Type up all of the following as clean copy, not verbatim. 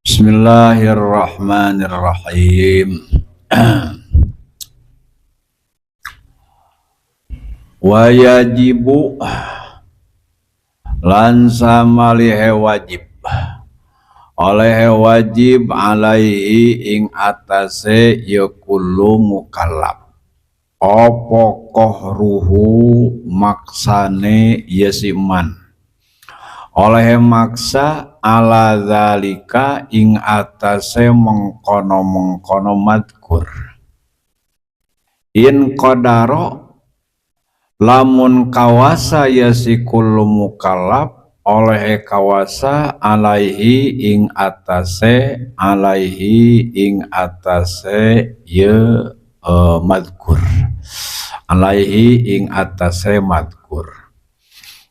Bismillahirrahmanirrahim. Wa yajibu lan samalihe wajib oleh wajib alaihi ing atase ya kullu mukallaf apa kohruhu maksane yasiman oleh maksa ala zalika ing atase mengkono madkur in qadaro lamun kawasa yasikul mukallaf oleh kawasa alaihi ing atase ya madkur alaihi ing atase madkur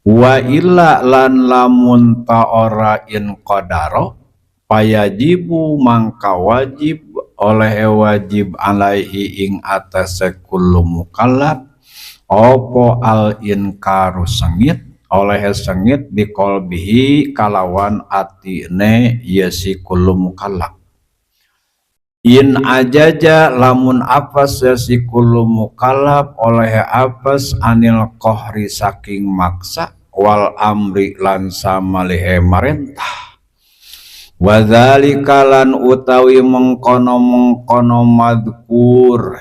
wa illa lan lamun ta'ora in qadaro payajibu mangka wajib oleh wajib alaihi ing atase kullu mukallaf opo al inkaru sengit oleh sengit biqalbihi kalawan atine yasi kullu mukallaf in ajaja lamun apes yasi kullu mukallaf oleh apes anil kohri saking maksa wal amri lan samalihe marentah wadzalika lan utawi mengkono madkur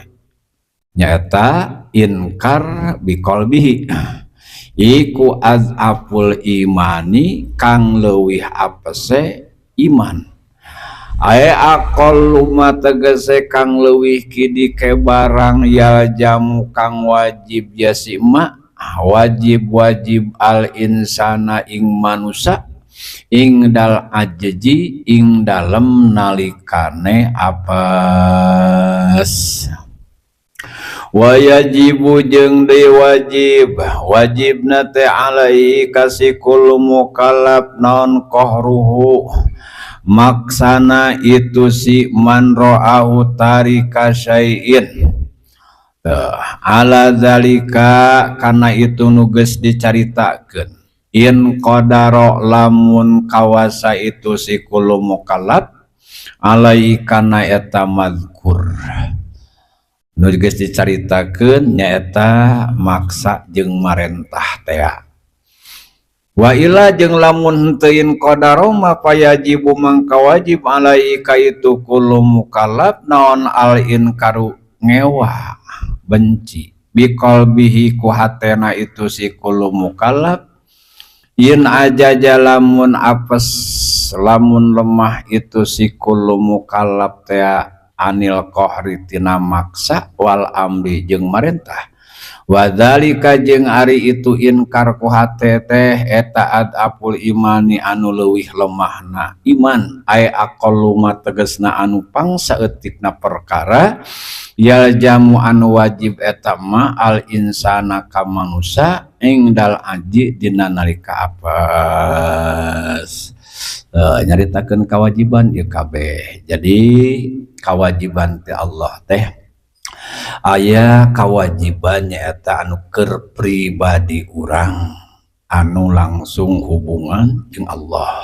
nyata inkar biqalbihi iku azaful imani kang leuwih apese iman ae aqallu tegese kang leuwih kidi ke barang ya jamu kang wajib yasima wajib al insana ing manusa ing dal ajji ing dalem nalikane apes wa yajibu jeung deui wajib nate alai kasih kullu mukallaf non kohruhu maksana itu si man ra'ahu tarika syai'in ala zalika kana itu nuges dicaritakeun in qadaro lamun kawasa itu si kullu mukallaf alai kana eta mazkur nu geus dicaritakeun nyaeta maksa jeung marentah teh wa ila jeung lamun henteuin qadaro ma payajibu mangka wajib alai kaitu kullu mukallaf naon al inkaru ngewa benci biqalbihi ku hatena itu si kullu mukallaf in ajaja lamun apes lamun lemah itu si kullu mukallaf teh anil kohri tina maksa wal amri jeung marentah wadzalika jeung ari itu inkar ku hate teh eta adapul imani anu leuwih lemahna iman ay aqallu tegesna anu pangsaeutikna perkara ya jamu anu wajib eta ma al insana ka manusia ing dal aji dina nalika apes nyaritakeun kewajiban ieu kabeh. Jadi kewajiban ti Allah teh aya kewajiban nyaeta anu keur pribadi urang anu langsung hubungan jeung Allah.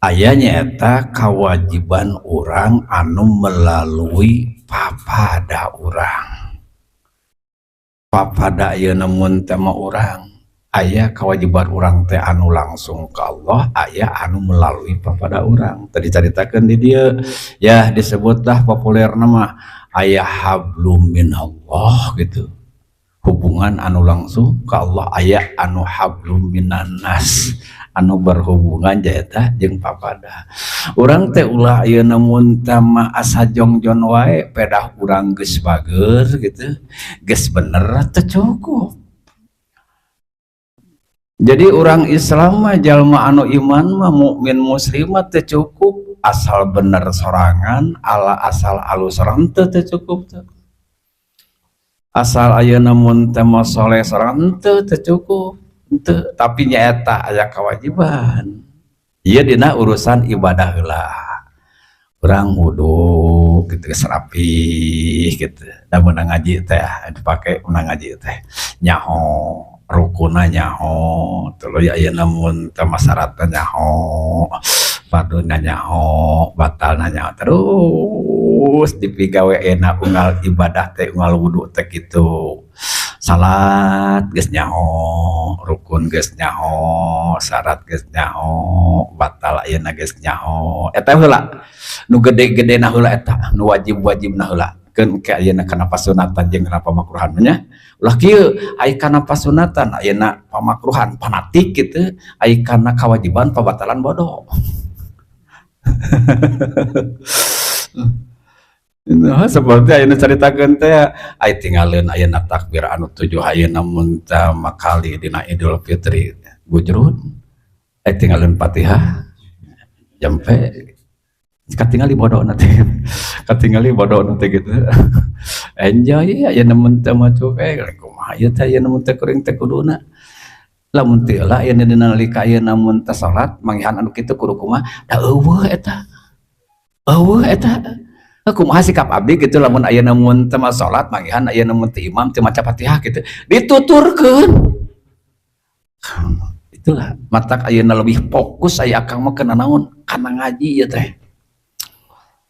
Aya nyaeta kewajiban urang anu melalui papada urang. Papada ieu namun tema urang aya kewajiban urang teh anu langsung ke Allah, aya anu melalui papada urang. Tadi caritakeun di dieu ya disebutlah populer nama aya hablum minallah gitu. Hubungan anu langsung ke Allah, aya anu hablum minannas anu berhubungan jaeta jeung papada. Urang teh ulah ieu namun tama asa jongjon wae pedah urang geus bager gitu. Geus bener teh cukup. Jadi orang Islam mah jalma anu iman mah mukmin muslim teh cukup asal bener sorangan asal alus sorangan teh cukup teh. Asal ayeuna mun teh mah soleh sorangan teh cukup teu tapi nyaeta aya kewajiban. Ieu dina urusan ibadah heula. Urang wudu gitu rapi gitu. Da mun ngaji teh dipake mun ngaji teh nyaho rukuna nyaho tuluy aya namun teu masyaratna nyaho farduna nyaho batalna nyaho terus dipigawe enak unggal ibadah teh unggal wudu teh kitu salat geus nyaho rukun geus nyaho syarat geus nyaho batal ayeuna geus nyaho eta heula nu gede-gedena heula eta nu wajib-wajibna heula keun ke ayeuna kana pasunatan jeung kana pamakruhan nya ulah kieu ai kana pasunatan ayeuna pamakruhan fanatik kitu ai kana kewajiban pabatalan bodoh. Nah, seperti ayeuna caritakeun teh ai tinggalin ayeuna takbir anu 7 ayeuna mun teh makali dina Idul Fitri gujrun ai tinggalin Fatihah jampe katingali bodoh nanti katingali bodoh nanti gitu enjoy ayeuna mun teh mah cuek kumaha ieu teh ayeuna mun teh kuring teh kuduna lamun teu lah ayeuna dina nalika ayeuna mun teh salat manggihan anu kitu kudu kumaha da eueuh eta kumaha sikap abdi gitu lamun ayeuna mun teu salat manggihan ayeuna mun teu imam teu maca Fatihah gitu dituturkeun itulah matak ayeuna lebih fokus aya akang mah kana naon kana ngaji ya teh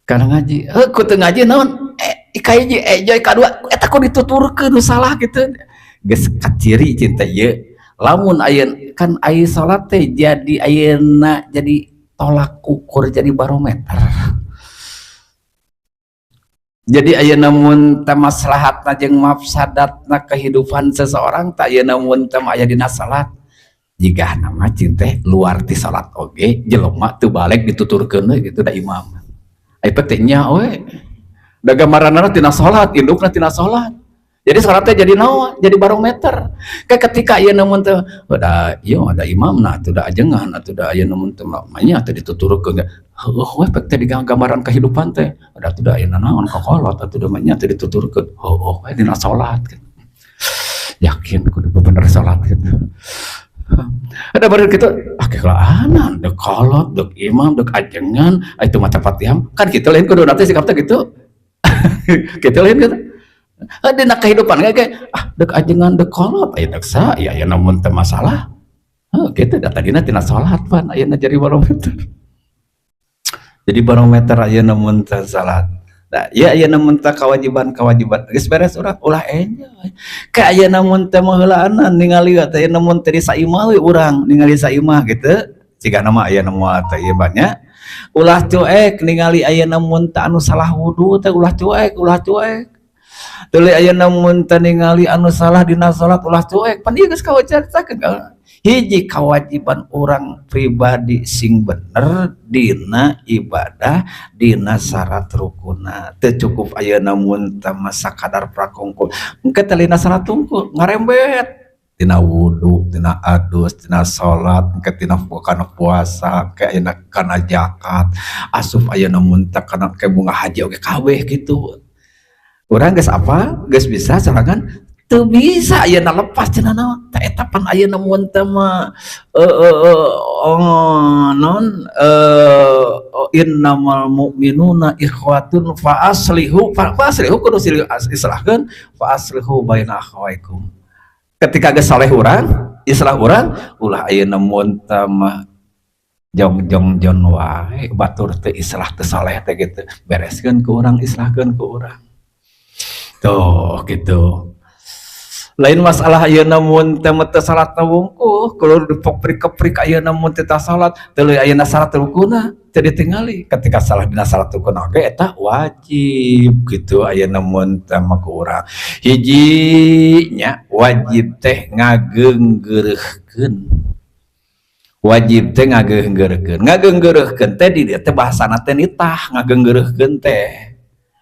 kana ngaji ku teu ngaji naon kahiji enjoy kadua eta ku dituturkeun nu salah gitu geus kaciri cinta ieu lamun ayeuna kan aya salat teh jadi ayeuna jadi tolak ukur jadi barometer. Jadi ayeuna mun teh maslahatna jeung mafsadatna kehidupan seseorang teh ayeuna mun teh aya dina salat jigah nama cinte luar ti salat oge jelema teu balik dituturkeun gitu da imam. Ai petenya we da gambaranna tina salat indukna tina salat. Jadi salatnya jadi naon? Jadi barometer. Kayak ketika ayeuna mun teh da ieu ada imamna atuh da ajengan atuh da ayeuna mun teh manya teh dituturkeun heuh we pek teh di gambaran kehidupan teh ada atuh da ayeuna naon kokolot atuh da manya teh dituturkeun heuh we dina salat kan. Yakin kudu bener salat gitu. Ada baru gitu keulaanan dek kolot dek imam dek ajengan itu maca Fatihah kan gitu lain kudu nanti sikap teh gitu. Gitu lain gitu. Dina kehidupan kayak dek ajengan dek kolot aya dek sa ya namun teu masalah kitu da tadina tina salat pan ayeuna jadi barometer ayeuna mun teh salat da ya ayeuna mun teh kewajiban geus beres urang ulah enjoy ka ayeuna mun teh heulaanan ningali teh ayeuna mun teh saimah we urang ningali saimah gitu cigana mah ayeuna moal teh ieu banyak ulah cuek ningali ayeuna mun teh anu salah wudu teh ulah cuek tuluy ayeuna mun teh ningali anu salah dina salat ulah cuek pan ieu geus kawacaritakeun hiji kewajiban orang pribadi sing bener dina ibadah dina syarat rukuna teu cukup ayeuna mun teh sakadar prakungkul engke teh lina syarat tungkul ngarembet tina wudu tina adus tina salat engke tina kana puasa ke ayeuna kana zakat asup ayeuna mun teh kana ke bunga haji oge kabeh kitu. Orang geus apa? Geus bisa sorangan teu bisa ayeuna lepas cenah naon? Teh eta pan ayeuna mun teh mah innamal mu'minuna ikhwatun fa aslihu kudu islahkeun fa aslihu baina akhawaikum. Ketika geus saleh urang, islah urang ulah ayeuna mun teh mah jong wae batur teh islah teh saleh teh gitu. Bereskeun ku urang, islahkeun ku urang. Tuh gitu lain masalah ayeuna mun teh teu salatna wungkul kudu diprik-prik ayeuna mun teh salat tuluy ayeuna salat rukuna teu ditingali ketika salah dina salat rukuna oge eta wajib gitu ayeuna mun teh mah ku urang hiji nya wajib teh ngageunggeureurkeun ngageunggeureurkeun teh di dieu teh bahasana teh nitah ngageunggeureurkeun teh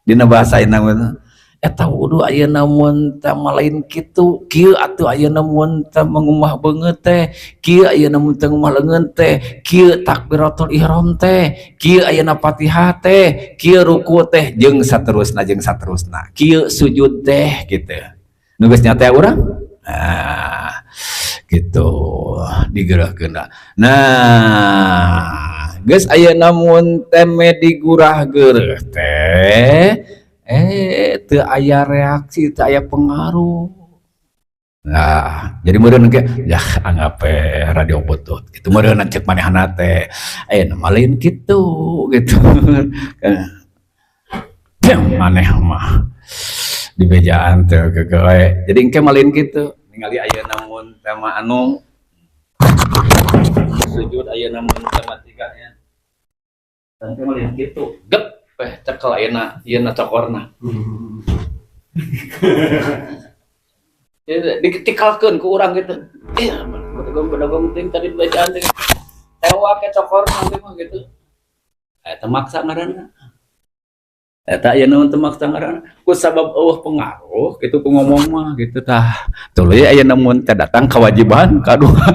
dina bahasa ayeuna eta wudu ayeuna mun teh lain kitu kieu atuh ayeuna mun teh mangumah beungeut teh kieu ayeuna mun teh ngumah leungeun teh kieu takbiratul ihram teh kieu ayeuna Fatihah teh kieu ruku teh jeung saterusna kieu sujud teh gitu nu geus nyata urang gitu digeurahkeun nah geus ayeuna mun teh digurah geureuh teh teu aya reaksi teu aya pengaruh Nah, jadi meureun ge ya anggap radio butut gitu meureun cek manehna teh ayeuna mah lain kitu gitu. Maneh mah di bejaan teh kewe. Jadi engke mah lain kitu. Ningali ayeuna mun teh mah anu sujud ayeuna mun teh mah tiganya. Engke mah lain kitu. Gep cekel ayeuna ieuna cokorna. Ditikalkeun ku urang gitu. Iya, bedogong ting tadi bacaan teh. Tewa ke cokor nanti mah gitu. Eta maksa ngaranna. Eta aya naon teu maksa ngaranna. Ku sabab eueuh pengaruh gitu ku ngomong mah gitu tah. Tuluy aya namun teh datang kewajiban kadua.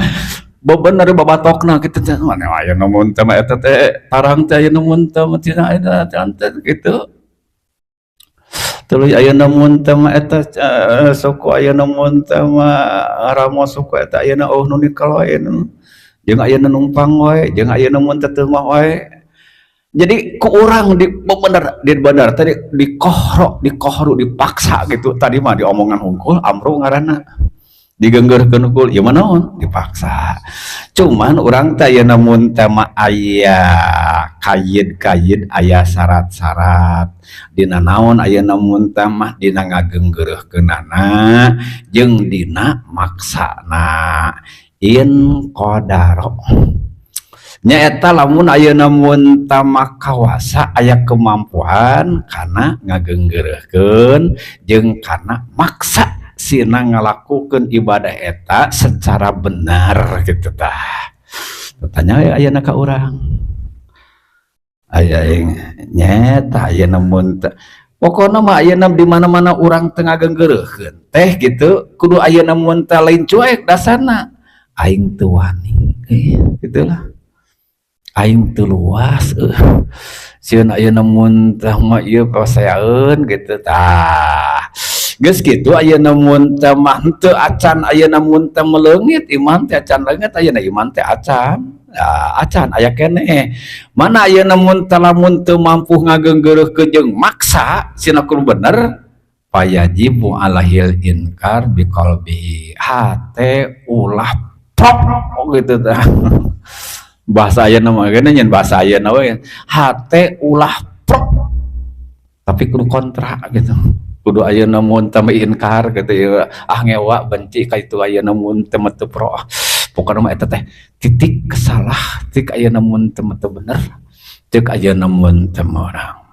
Bener babatokna gitu teh. Mana aya namun teh mah eta teh tarang teh aya namun teh mah tina aya gitu. Tuluy ayeuna mun teh mah eta suku ayeuna mun teh mah ramo suku eta ayeuna nu nikaloen jeung ayeuna numpang wae jeung ayeuna mun teh teu mah wae. Jadi ku urang di bener tadi dikohru dipaksa gitu tadi mah diomongan hungkul amru ngaranna digeunggeurkeun hungkul ieu mah naon dipaksa. Cuman urang teh ayeuna mun teh mah aya kayid aya syarat-syarat dina naon ayeuna mun teh mah dina ngageunggeureukkeunana jeung dina maksana in qadaro nyaeta lamun ayeuna mun teh mah kawasa aya kemampuan kana ngageunggeureukkeun jeung kana maksa sina ngalakukeun ibadah eta secara benar gitu tah. Tanya ayeuna ka urang aya nyata ayeuna mun teh pokona mah ayeuna di mana-mana urang teu ngageunggeureukkeun teh gitu kudu ayeuna mun teh lain cuek dasarna aing teu wani gitulah aing teu luas sieun ayeuna mun teh mah ieu pasayaeun gitu tah geus kitu ayeuna mun teh mah henteu acan ayeuna mun teh meleungit iman teh acan leungit ayeuna iman teh acan acan aya keneh mana ayeuna mun teh lamun teu mampu ngageunggeureukkeun jeung maksa sina kudu bener payajibu alahil inkar biqalbi hate ulah prop gitu tah bahasa ayeuna mah geuning nyen bahasa ayeuna we hate ulah prop tapi kudu kontra gitu kudu ayeuna mun teu inkar gitu ya ngewa benci ka itu ayeuna mun teu teu pro pokona mah eta teh titik kesalah titik ayeuna mun teu bener titik ayeuna mun teu urang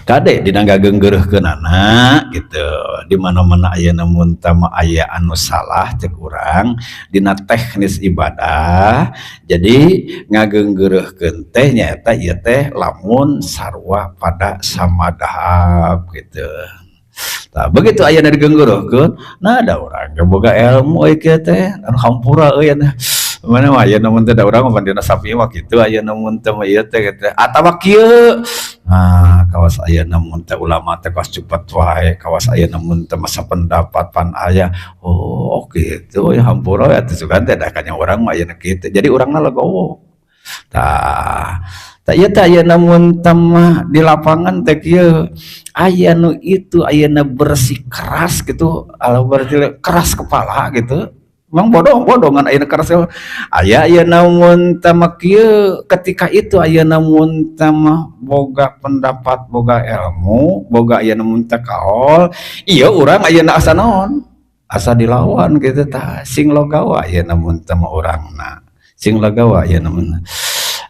kade dina ngageunggeureukkeunana gitu di mana-mana ayeuna mun teh mah aya anu salah ceuk urang dina teknis ibadah jadi ngageunggeureukkeun teh nyaeta ieu teh lamun sarua pada samadhab gitu. Nah, begitu ayeuna digeunggeureukkeun nah da urang boga ilmu euy kieu teh anu hampura euy mana mah ayeuna mun teh da urang mah dina sapi mah kitu ayeuna mun teh mah ieu teh atawa kieu nah kawas ayeuna mun teh ulama teh kawas cepet wae kawas ayeuna mun teh masa pendapat pan aya oh kitu ya hampura ya teh sugan teh da kanya urang mah ayeuna kitu jadi urangna legowo tah tah ieu teh ayeuna mun teh mah di lapangan teh kieu aya nu itu ayeuna bersih keras gitu berarti keras kepala gitu emang bodoh ngan ayeuna keras aya mun teh mah kieu ketika itu ayeuna mun teh mah boga pendapat boga ilmu boga ayeuna mun teh kaol ieu urang ayeuna asa naon asa dilawan gitu tah sing logawa ayeuna mun teh mah urangna sing logawa ayeuna mun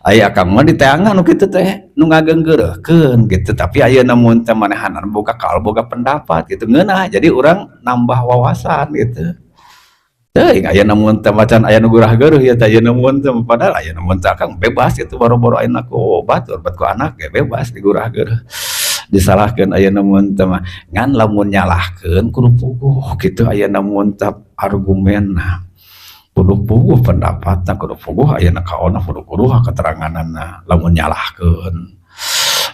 aya akang mah diteangan nu kitu teh nu ngageunggeureukkeun gitu tapi ayeuna mun teh manehanna boga kaol boga pendapat gitu ngeunah jadi urang nambah wawasan gitu. Teuing ayeuna mun teh macan aya nu gurah geuruh ya teh ayeuna mun teh padahal ayeuna mun teh akang bebas itu boro-boro ayeuna ku batur bat ku anak ge bebas digurah geuruh disalahkeun ayeuna mun teh mah ngan lamun nyalahkeun kudu puguh kitu ayeuna mun teh argumenna kudu puguh pendapatna kudu puguh ayeuna kaona kudu keteranganana lamun nyalahkeun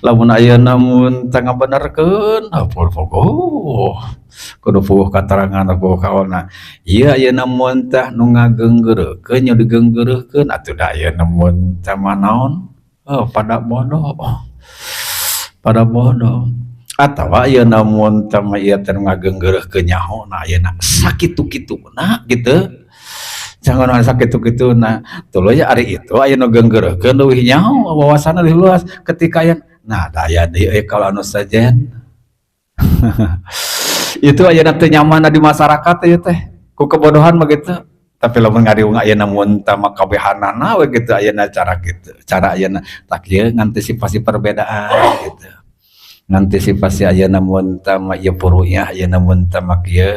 lamun ayeuna mun teh ngabenerkeun kudu puguh keterangan aku kaona ieu ayeuna mun teh nu ngageunggeureukkeun nya digeunggeureukkeun atuh da ayeuna mun teh mah naon pada bodoh atawa ayeuna mun tama ieu teh ngagenggeureuhkeun nyahona ayeuna sakitu-kituna gitu jangan sakitu-kituna tuluy ari itu ayeuna geunggeureuhkeun leuwih nyaho wawasanna leuwih luas ketika aya nah daya deui kalau anu sajen itu ayeuna teu nyaman di masyarakat ieu teh ku kebodohan mah gitu tapi lamun ngariung ayeuna mun tama kabehanana we gitu ayeuna cara gitu cara ayeuna tak ieu ngantisipasi perbedaan gitu ngantisipasi ayeuna mun tama ieu purunya ayeuna mun tama kieu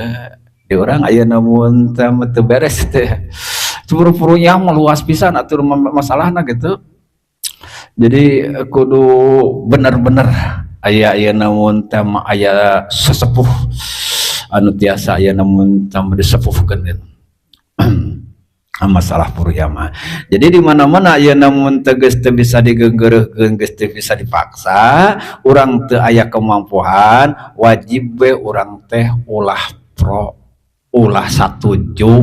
di urang ayeuna mun tama teu beres teh puru-purunya meluas pisan atur masalahna gitu jadi kudu bener-bener aya ayeuna mun tama aya sesepuh anu tiasa ayeuna mun tama disepuhkeun masalah puruyama. Jadi di mana-mana ayeuna mun geus teu bisa digeunggeureukkeun geus teu bisa dipaksa, urang teu aya kemampuan, wajib we urang teh ulah satuju.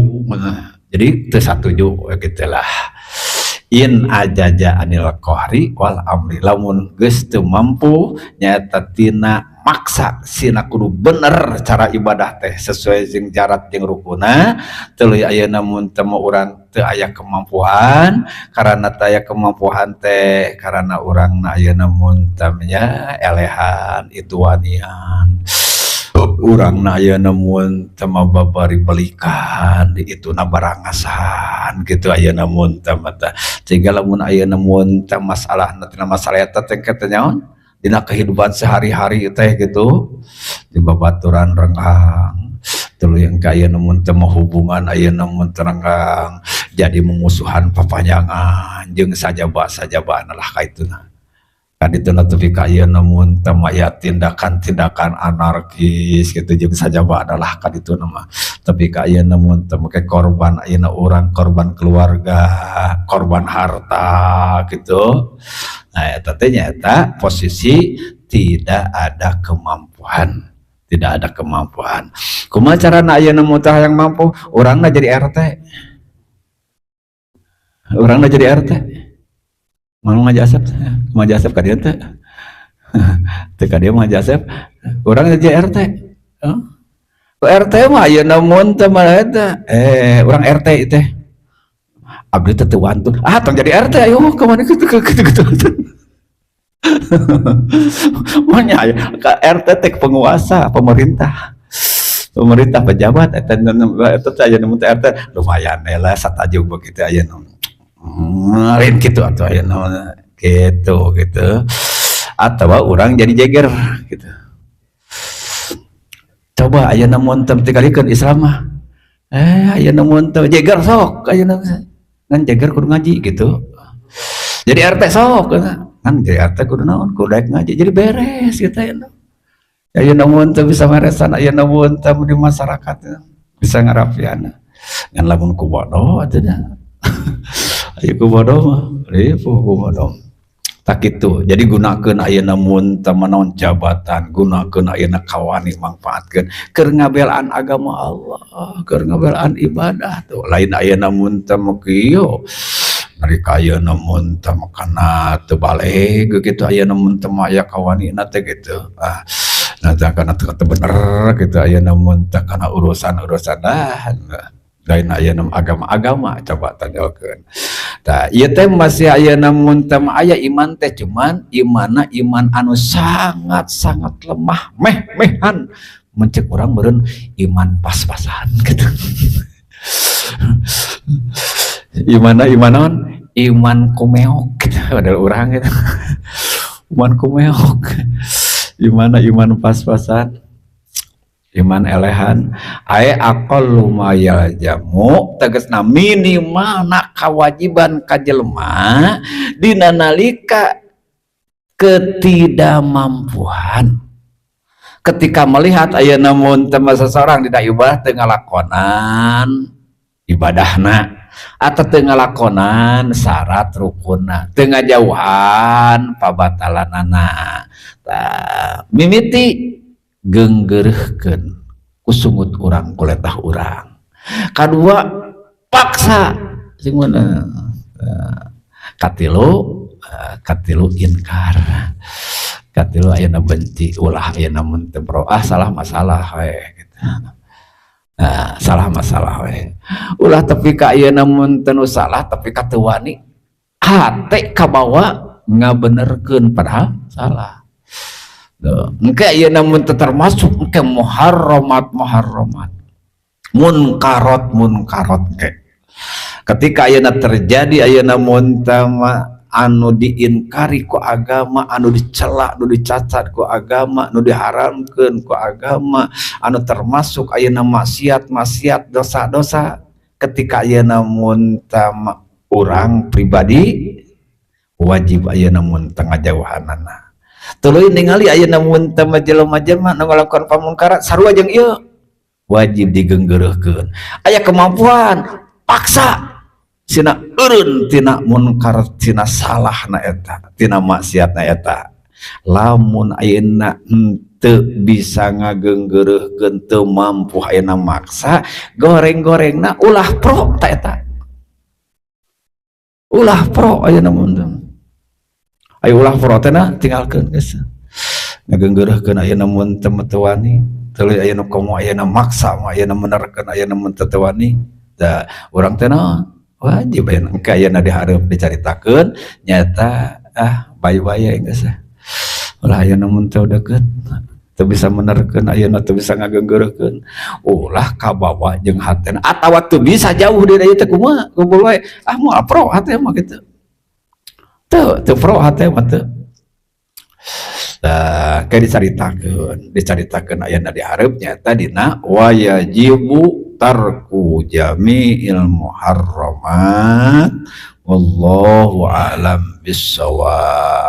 Jadi teu satuju gitulah. In ajaja anil qahri wal amri lamun geus teu mampu nyaeta tina maksa sina kudu bener cara ibadah teh sesuai jeung syarat jeung rukunna tuluy ayeuna mun teu urang teu aya kemampuan karana teu aya kemampuan teh karana urangna ayeuna mun tamnya elehan ituanian urangna ayeuna mun teu babari belikan itu na barangasan gitu ayeuna mun teu mata sehingga lamun ayeuna mun teu masalahna tina masalah eta teh nyaon dina kehidupan sehari-hari teh gitu di babaturan renggang tuluy yang kaya namun teu hubungan ayeuna mun terenggang jadi memusuhan papanjangan jeung sajaba-sajabana lah kaituna kadituna teu kaya namun teu aya tindakan-tindakan anarkis gitu jeung sajabana lah kadituna mah tapi kaya namun teu make korban ayeuna urang korban keluarga korban harta gitu. Nah, eta teh nyata posisi tidak ada kemampuan, tidak ada kemampuan. Kumaha carana ayeuna mun tah yang mampu, urangna jadi RT. Urangna jadi RT. Mau ngajasep ka dieu teh. Teu ka dieu ngajasep, urang jadi RT. RT mah ayeuna mun teh mah eta, urang RT teh. Abdi teh teu wantun. Tong jadi RT ayo ka mana gitu. Manya RT teh penguasa, pemerintah pejabat eta aya nu RT lumayan lah satajug begitu aya nu. Lain kitu atuh aya nu gitu. Atawa urang jadi jeger gitu. Coba aya namun teu tikalikeun Islam mah. Aya namun teu jeger sok aya kan jagar kudu ngaji gitu jadi RT sok kan jadi RT kudu naon kudu daek ngaji jadi beres gitu ya namun teu bisa meresan aya namun teu di masyarakat bisa ngarapian ngan lamun ku bodoh atuh ayo ku bodoh mah ku bodoh tak kitu jadi gunakeun ayeuna mun teu naon jabatan gunakeun ayeuna kawani mangpaatkeun keur ngabelaan agama Allah keur ngabelaan ibadah tuh lain ayeuna mun teu kieu nalika ayeuna mun teu kana teu baleg gitu ayeuna mun teu aya kawanina teh gitu nah kana teu bener gitu ayeuna mun teu kana urusan-urusan lain ayeuna agama-agama coba tanyakeun. Tah ieu teh masih ayeuna mun teh aya iman teh cuman iman anu sangat-sangat lemah mehan mencek urang meureun iman pas-pasan gitu. Iman naon? Iman kumeok gitu padahal urang gitu. Iman kumeok. Iman pas-pasan. Iman elehan ae aqallu mayal jamu tegasna minimal na kewajiban ka jelema dina nalika ketidakmampuan ketika melihat ayeuna mun teu seseorang dina ibadah teu ngalakonan ibadahna atau teu ngalakonan syarat rukunna teu ngajauhan pabatalanana mimiti geunggeureuhkeun ku sungut urang kuletah urang kadua paksa sing katilu inkar katilu ayeuna benci ulah ayeuna mun teu pro salah masalah we gitu. Nah, salah masalah we ulah tapi ka ayeuna mun teu salah tapi ka teu wani hate kabawa ngabenerkeun padahal salah. Tuh, engke ayeuna mun teu termasuk engke muharramat munkarot ke. Ketika ayeuna terjadi ayeuna mun tama anu diinkari ku agama, anu dicela, anu dicacat ku agama, anu diharamkeun ku agama, anu termasuk ayeuna maksiat dosa-dosa, ketika ayeuna mun tama urang pribadi wajib ayeuna mun teu ngajauhanana. Tuluy ningali ayeuna mun tama jelema-jelema nu ngalakukan pamungkaran sarua jeung ieu wajib digeunggeureurkeun. Aya kemampuan paksa sina eureun tina munkar tina salahna eta tina maksiatna eta. Lamun ayeuna henteu bisa ngageunggeureurkeun teu mampu ayeuna maksa goreng-gorengna ulah pro ta eta. Ulah pro ayeuna mun ayo ulah pro teh tinggalkeun geus. Ngageunggeureurkeun ayeuna mun teu wani tuluy ayeuna komo ayeuna maksa ayeuna menerkeun ayeuna mun teu wani da urang teh wajib ayeuna dihareup dicaritakeun nyata bae-bae geus ulah ayeuna mun teu deukeut teu bisa menerkeun ayeuna teu bisa ngageunggeureurkeun ulah kabawa jeung hatena atawa teu bisa jauh di dieu teh kumaha kumpul wae moal pro hate mah kitu teu pro hate mah teu. Kayak dicaritakeun ayeuna dihareup nyata dina wayajibu tarku jami'il muharramat wallahu a'lam bissawab.